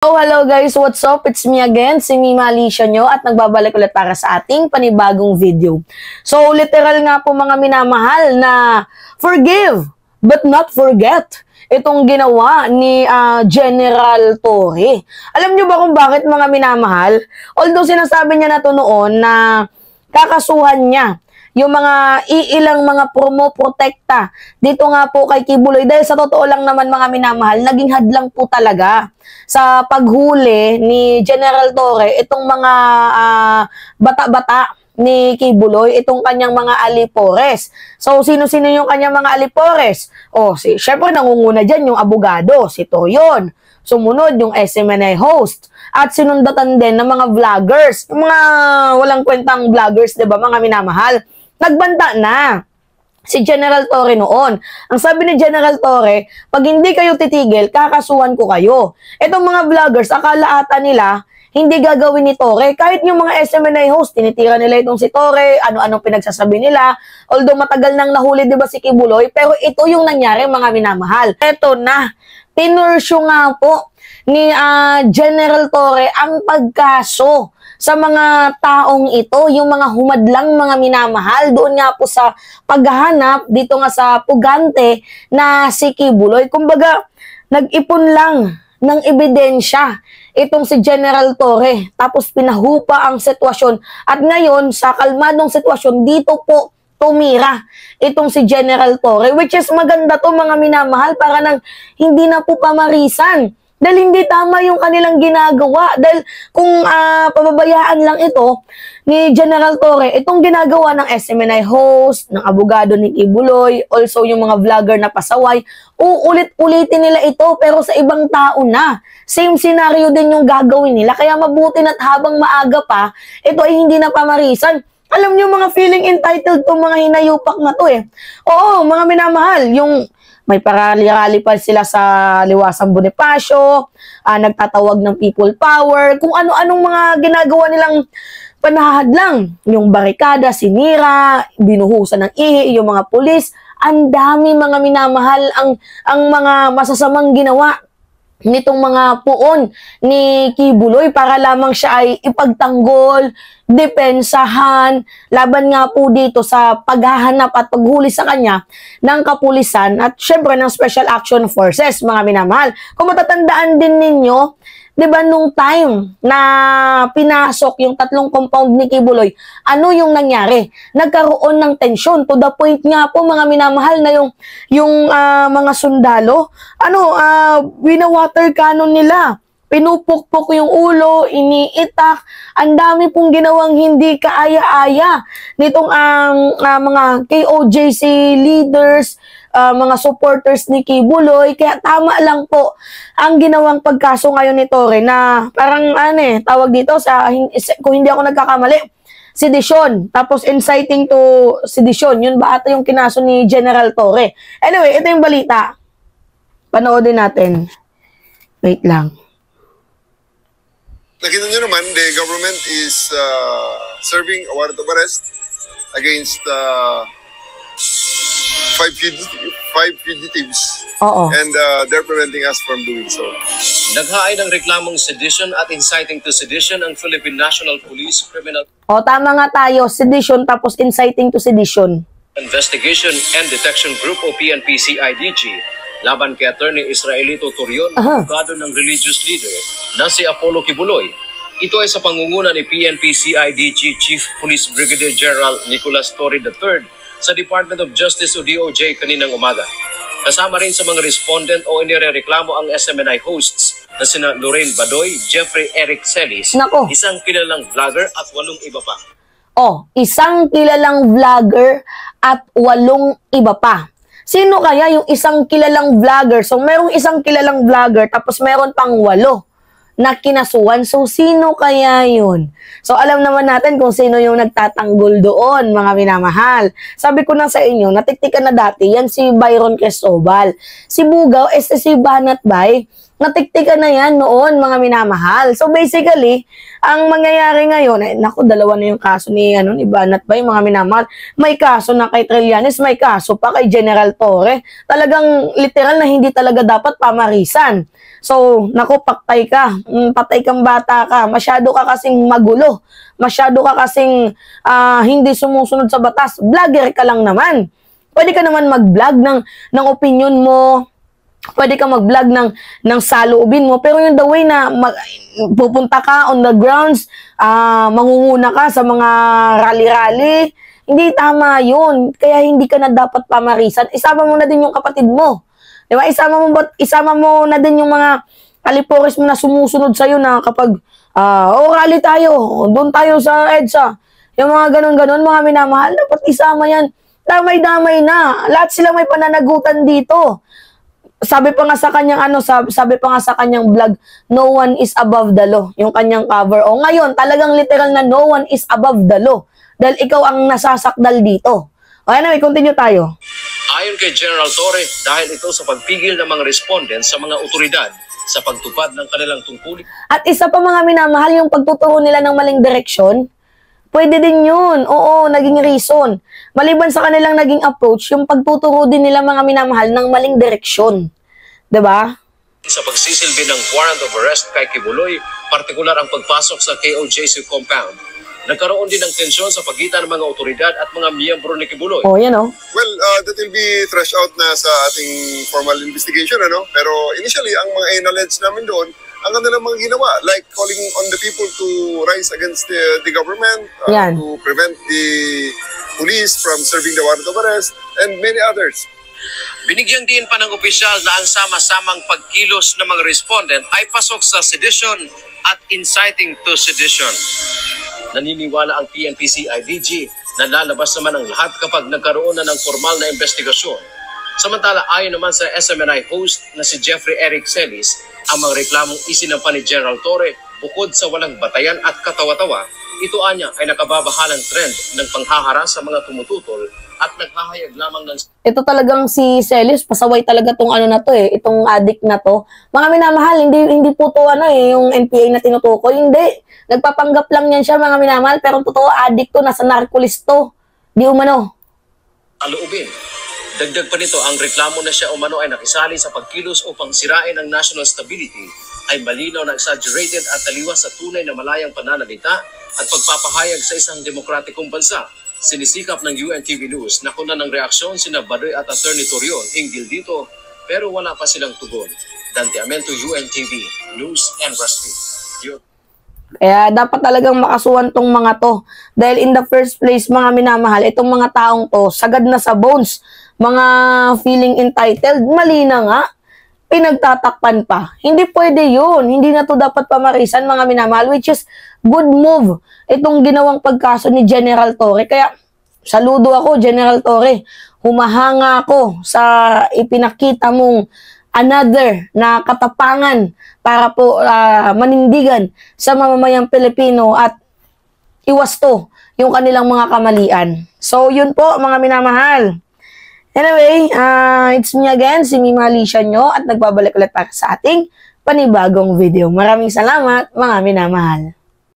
Oh, hello guys, what's up? It's me again, si Mima Alicia nyo at nagbabalik ulit para sa ating panibagong video. So, literal nga po mga minamahal na forgive but not forget itong ginawa ni General Torre. Alam nyo ba kung bakit mga minamahal? Although sinasabi niya na to noon na kakasuhan niya yung mga iilang mga promo-protekta dito nga po kay Kibuloy. Dahil sa totoo lang naman mga minamahal, naging hadlang po talaga sa paghuli ni General Torre itong mga bata-bata ni Kibuloy, itong kanyang mga alipores. So, sino-sino yung kanyang mga alipores? O, syempre nangunguna dyan yung abogado, si Torion. Sumunod yung SMNI host. At sinundatan din ng mga vloggers. Yung mga walang kwentang vloggers, diba mga minamahal? Nagbanta na si General Torre noon. Ang sabi ni General Torre, pag hindi kayo titigil, kakasuhan ko kayo. Itong mga vloggers, akala ata nila, hindi gagawin ni Torre. Kahit yung mga SMNI host, tinitira nila itong si Torre, ano-anong pinagsasabi nila. Although matagal nang nahuli, diba si Kibuloy, pero ito yung nangyari mga minamahal. Ito na, pinursyo nga po ni General Torre ang pagkaso sa mga taong ito, yung mga humadlang mga minamahal, doon nga po sa paghahanap dito nga sa pugante na si Kibuloy. Kumbaga, nag-ipon lang ng ebidensya itong si General Torre. Tapos pinahupa ang sitwasyon. At ngayon, sa kalmadong sitwasyon, dito po tumira itong si General Torre. Which is maganda to mga minamahal para nang hindi na po pamarisan. Dahil hindi tama yung kanilang ginagawa. Dahil kung pababayaan lang ito ni General Torre, itong ginagawa ng SMNI host, ng abogado ni Kibuloy, also yung mga vlogger na pasaway, uulit-ulitin nila ito pero sa ibang tao na. Same scenario din yung gagawin nila. Kaya mabuti na't habang maaga pa, ito ay hindi na pamarisan. Alam niyo mga feeling entitled to mga hinayupak na to eh. Oo, mga minamahal, yung may parali-rali pa sila sa Liwasang Bonifacio, nagtatawag ng people power, kung ano-anong mga ginagawa nilang panahadlang. Yung barikada, sinira, binuhusan ng ihi, yung mga pulis, ang dami mga minamahal ang mga masasamang ginawa nitong mga puon ni Kibuloy para lamang siya ay ipagtanggol, depensahan, laban nga po dito sa paghahanap at paghuli sa kanya ng kapulisan at syempre ng Special Action Forces, mga minamahal. Kung matatandaan din ninyo, di ba nung time na pinasok yung tatlong compound ni Kibuloy, ano yung nangyari? Nagkaroon ng tensyon to the point nga po mga minamahal na yung mga sundalo, wina-water cannon nila. Pinupukpok yung ulo, iniitak, ang dami pong ginawang hindi kaaya-aya nitong mga KOJC leaders, mga supporters ni Kibuloy. Kaya tama lang po ang ginawang pagkaso ngayon ni Torre na parang tawag dito kung hindi ako nagkakamali, sedisyon, tapos inciting to sedisyon. Yun ba ata yung kinaso ni General Torre? Anyway, ito yung balita. Panoodin natin. Wait lang. Nakita nyo naman, the government is serving a warrant of arrest against five fugitives. And they're preventing us from doing so. Naghain ng reklamong sedition at inciting to sedition ang Philippine National Police Criminal tama nga tayo, sedition tapos inciting to sedition. Investigation and Detection Group o PNP-CIDG laban kay Attorney Israelito Torion, abogado ng religious leader na si Apollo Kibuloy. Ito ay sa pangunguna ni PNP-CIDG Chief Police Brigadier General Nicolas Torre III sa Department of Justice o DOJ kaninang umaga. Kasama rin sa mga respondent o inirereklamo ang SMNI hosts na sina Lorraine Badoy, Jeffrey Eric Celis, isang kilalang vlogger at 8 iba pa. Isang kilalang vlogger at 8 iba pa. Sino kaya yung isang kilalang vlogger? So, merong isang kilalang vlogger, tapos meron pang 8 na kinasuhan. So, sino kaya yun? So, alam naman natin kung sino yung nagtatanggol doon, mga minamahal. Sabi ko na sa inyo, natiktikan na dati, yan si Byron Cristobal. Si Bugaw, si Banat Bay, natiktikan na yan noon, mga minamahal. So basically, ang mangyayari ngayon, naku, dalawa na yung kaso ni Banat ba, yung mga minamahal. May kaso na kay Trillanes, may kaso pa kay General Torre. Talagang literal na hindi talaga dapat pamarisan. So, naku, patay ka. Patay kang bata ka. Masyado ka kasing magulo. Masyado ka kasing hindi sumusunod sa batas. Vlogger ka lang naman. Pwede ka naman mag-vlog ng opinion mo. Pwede ka mag-vlog ng saloobin mo. Pero yung the way na pupunta ka on the grounds, mangunguna ka sa mga rally-rally, hindi tama yun. Kaya hindi ka na dapat pamarisan. Isama mo na din yung kapatid mo. Diba? Isama mo na din yung mga alipores mo na sumusunod sa'yo na kapag, rally tayo, doon tayo sa EDSA. Yung mga ganun-ganun, mga minamahal, dapat isama yan. Damay-damay na. Lahat sila may pananagutan dito. Sabi pa nga sa kanyang vlog, no one is above the law. Yung kanyang cover. O ngayon, talagang literal na no one is above the law. Dahil ikaw ang nasasakdal dito. O anyway, continue tayo. Ayon kay General Torre, dahil ito sa pagpigil ng mga respondents sa mga otoridad sa pagtupad ng kanilang tungkulin. At isa pa mga minamahal, yung pagtuturo nila ng maling direksyon, pwede din yun. Oo, naging reason. Maliban sa kanilang naging approach, yung pagtuturo din nila mga minamahal ng maling direksyon. Diba? Sa pagsisilbi ng warrant of arrest kay Kibuloy, partikular ang pagpasok sa KOJC compound. Nagkaroon din ng tensyon sa pagitan ng mga otoridad at mga miyembro ni Kibuloy. Oh, yan o. Well, that will be threshed out na sa ating formal investigation, ano? Pero initially, ang mga in-allege namin doon, ang kanilang mga ginawa, like calling on the people to rise against the government, to prevent the police from serving the warrant of arrest, and many others. Binigyang din pa ng opisyal na ang sama-samang pagkilos ng mga respondent ay pasok sa sedition at inciting to sedition. Naniniwala ang PNP-CIDG na lalabas naman ang lahat kapag nagkaroon na ng formal na investigasyon. Samantala, ayon naman sa SMNI host na si Jeffrey Eric Celis, ang mga reklamong isinampa ni General Torre bukod sa walang batayan at katawa-tawa, ito anya ay nakababahalang trend ng panghaharas sa mga tumututol at naghahayag lamang ng... Ito talagang si Celis, pasaway talaga tong itong addict na to. Mga minamahal, hindi po to yung NPA na tinutukoy, hindi. Nagpapanggap lang yan siya mga minamahal, pero totoo addict to, nasa narcolis to. Di umano. Aloobin. Dagdag pa nito, ang reklamo na siya umano ay nakisali sa pagkilos upang sirain ang national stability ay malinaw na exaggerated at taliwas sa tunay na malayang pananalita at pagpapahayag sa isang demokratikong bansa. Sinisikap ng UNTV News na kunan ng reaksyon sina Badoy at Attorney Torion hinggil dito pero wala pa silang tugon. Dante Amento, UNTV News and Rusty. Kaya dapat talagang makasuhan tong mga to. Dahil in the first place, mga minamahal, itong mga taong to, sagad na sa bones. Mga feeling entitled, mali na nga. Pinagtatakpan pa. Hindi pwede yun. Hindi na to dapat pamarisan, mga minamahal, which is good move. Itong ginawang pagkaso ni General Torre. Kaya, saludo ako, General Torre. Humahanga ako sa ipinakita mong another na katapangan para po manindigan sa mamamayang Pilipino at iwasto yung kanilang mga kamalian. So, yun po, mga minamahal. Anyway, it's me again, si Mima Alicia nyo, at nagbabalik ulit para sa ating panibagong video. Maraming salamat, mga minamahal.